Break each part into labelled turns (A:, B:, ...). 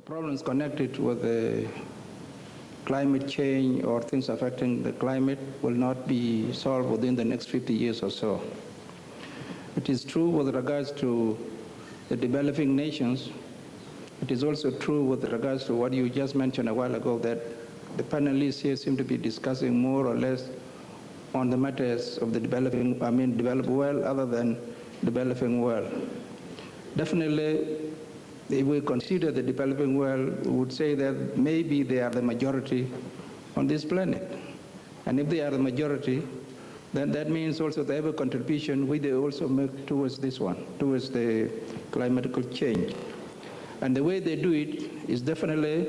A: problems connected with the climate change or things affecting the climate will not be solved within the next 50 years or so. It is true with regards to the developing nations. It is also true with regards to what you just mentioned a while ago, that the panelists here seem to be discussing more or less on the matters of the developed world other than developing world. Definitely, if we consider the developing world, we would say that maybe they are the majority on this planet. And if they are the majority, then that means also they have a contribution which they also make towards this one, towards the climatical change. And the way they do it is definitely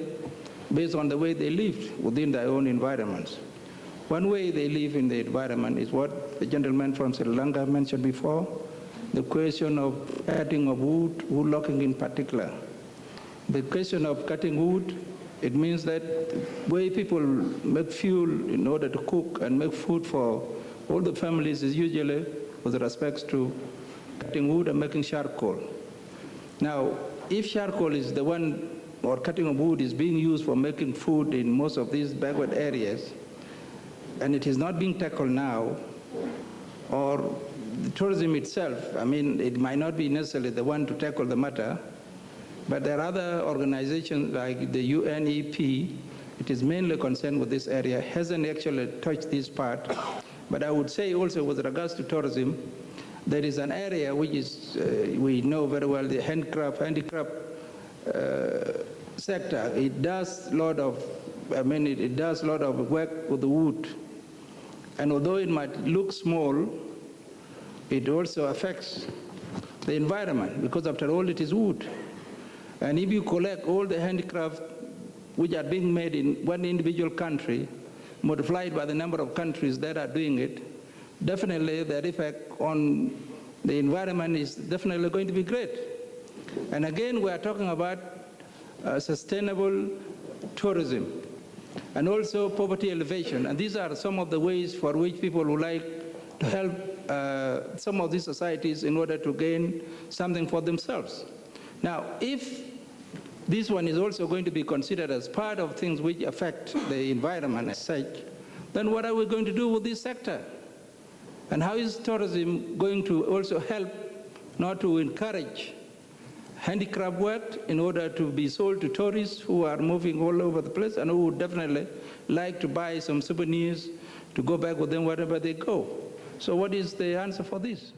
A: based on the way they live within their own environments. One way they live in the environment is what the gentleman from Sri Lanka mentioned before, the question of cutting of wood logging in particular. The question of cutting wood, it means that the way people make fuel in order to cook and make food for all the families is usually with respect to cutting wood and making charcoal. Now, if charcoal is the one, or cutting of wood is being used for making food in most of these backward areas, and it is not being tackled now, or the tourism itself, it might not be necessarily the one to tackle the matter, but there are other organizations like the UNEP, it is mainly concerned with this area, hasn't actually touched this part. But I would say also with regards to tourism, there is an area which is, we know very well, the handicraft sector. It does a lot of, it does a lot of work with the wood. And although it might look small, it also affects the environment, because after all, it is wood. And if you collect all the handicraft which are being made in one individual country, multiplied by the number of countries that are doing it, definitely the effect on the environment is definitely going to be great. And again, we are talking about sustainable tourism and also poverty elevation. And these are some of the ways for which people would like to help some of these societies in order to gain something for themselves. Now, if this one is also going to be considered as part of things which affect the environment as such, then what are we going to do with this sector? And how is tourism going to also help not to encourage handicraft work in order to be sold to tourists who are moving all over the place and who would definitely like to buy some souvenirs to go back with them wherever they go? So what is the answer for this?